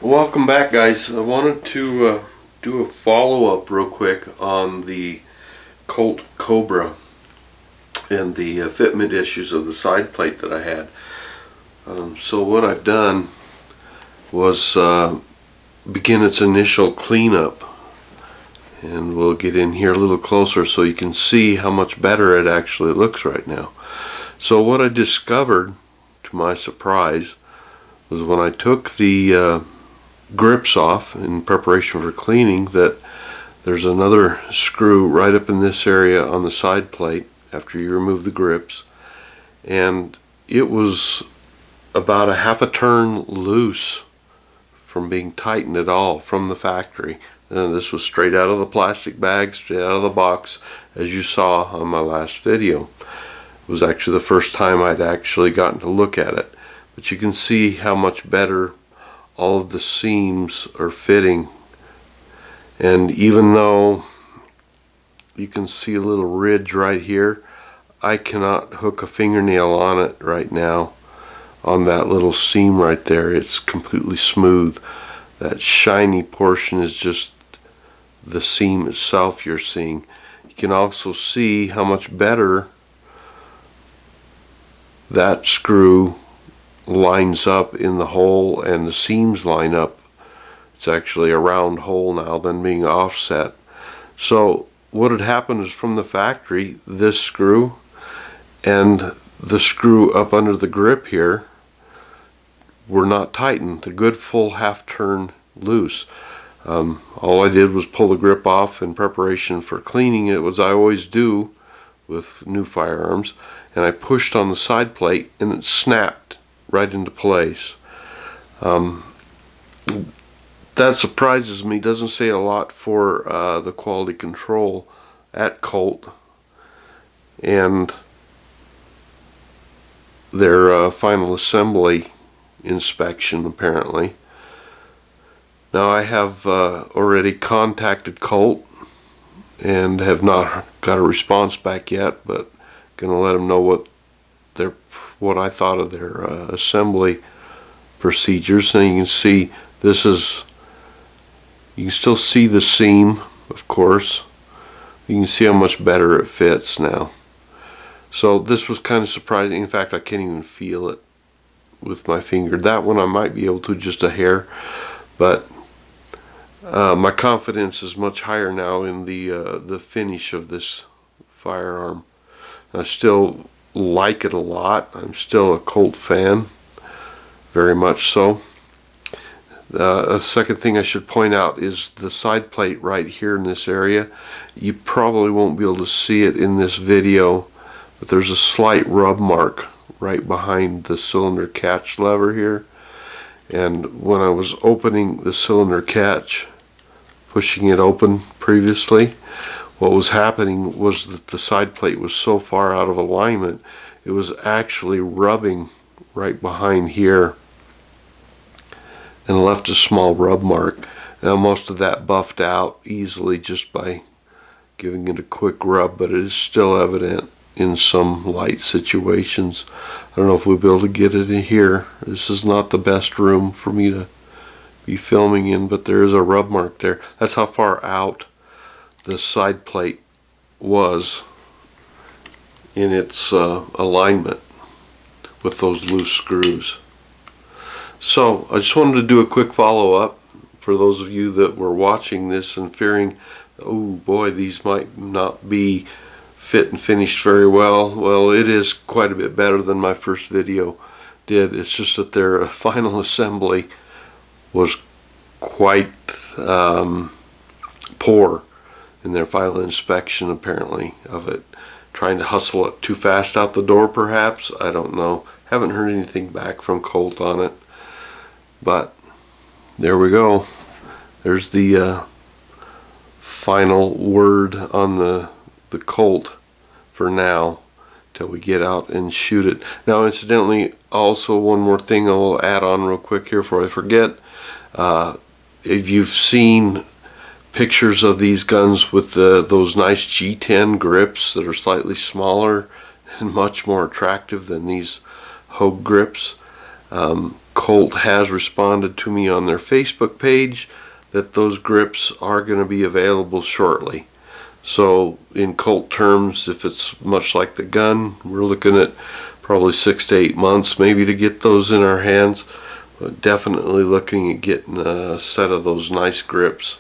Welcome back, guys. I wanted to do a follow-up real quick on the Colt Cobra and the fitment issues of the side plate that I had. So what I've done was begin its initial cleanup, and we'll get in here a little closer so you can see how much better it actually looks right now. So what I discovered, to my surprise, was when I took the grips off in preparation for cleaning, that there's another screw right up in this area on the side plate after you remove the grips, and it was about a half a turn loose from being tightened at all from the factory. And this was straight out of the plastic bag, straight out of the box, as you saw on my last video. It was actually the first time I'd actually gotten to look at it, but you can see how much better all of the seams are fitting. And even though you can see a little ridge right here, I cannot hook a fingernail on it right now, on that little seam right there. It's completely smooth. That shiny portion is just the seam itself you're seeing. You can also see how much better that screw lines up in the hole, and the seams line up. It's actually a round hole now than being offset. So what had happened is, from the factory, this screw and the screw up under the grip here were not tightened. The good full half turn loose. All I did was pull the grip off in preparation for cleaning it, as I always do with new firearms, and I pushed on the side plate and it snapped right into place. That surprises me. Doesn't say a lot for the quality control at Colt and their final assembly inspection, apparently. Now, I have already contacted Colt and have not got a response back yet, but gonna let them know what I thought of their assembly procedures. And you can see this is, you can still see the seam, of course. You can see how much better it fits now. So this was kind of surprising. In fact, I can't even feel it with my finger. That one I might be able to, just a hair, but my confidence is much higher now in the finish of this firearm. I still like it a lot. I'm still a Colt fan, very much so. A second thing I should point out is the side plate right here in this area. You probably won't be able to see it in this video, but there's a slight rub mark right behind the cylinder catch lever here. And when I was opening the cylinder catch, pushing it open previously, what was happening was that the side plate was so far out of alignment, it was actually rubbing right behind here and left a small rub mark. Now, most of that buffed out easily just by giving it a quick rub, but it is still evident in some light situations. I don't know if we'll be able to get it in here. This is not the best room for me to be filming in, but there is a rub mark there. That's how far out the side plate was in its alignment with those loose screws. So I just wanted to do a quick follow-up for those of you that were watching this and fearing, oh boy, these might not be fit and finished very well. Well, it is quite a bit better than my first video did. It's just that their final assembly was quite poor in their final inspection, apparently, of it. Trying to hustle it too fast out the door, perhaps. I don't know. Haven't heard anything back from Colt on it. But there we go. There's the final word on the Colt for now, till we get out and shoot it. Now, incidentally, also one more thing I will add on real quick here before I forget. If you've seen pictures of these guns with those nice G10 grips that are slightly smaller and much more attractive than these Hogue grips, Colt has responded to me on their Facebook page that those grips are going to be available shortly. So in Colt terms, if it's much like the gun, we're looking at probably 6 to 8 months maybe to get those in our hands. But definitely looking at getting a set of those nice grips.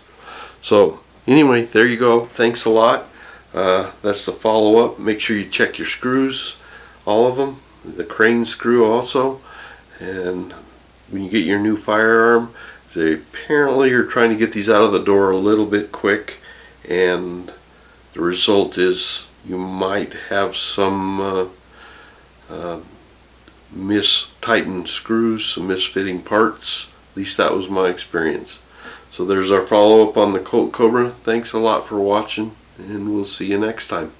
So anyway, there you go. Thanks a lot. That's the follow-up. Make sure you check your screws, all of them, the crane screw also. And when you get your new firearm, they apparently are trying to get these out of the door a little bit quick, and the result is you might have some mis-tightened screws, some misfitting parts. At least that was my experience. So there's our follow-up on the Colt Cobra. Thanks a lot for watching, and we'll see you next time.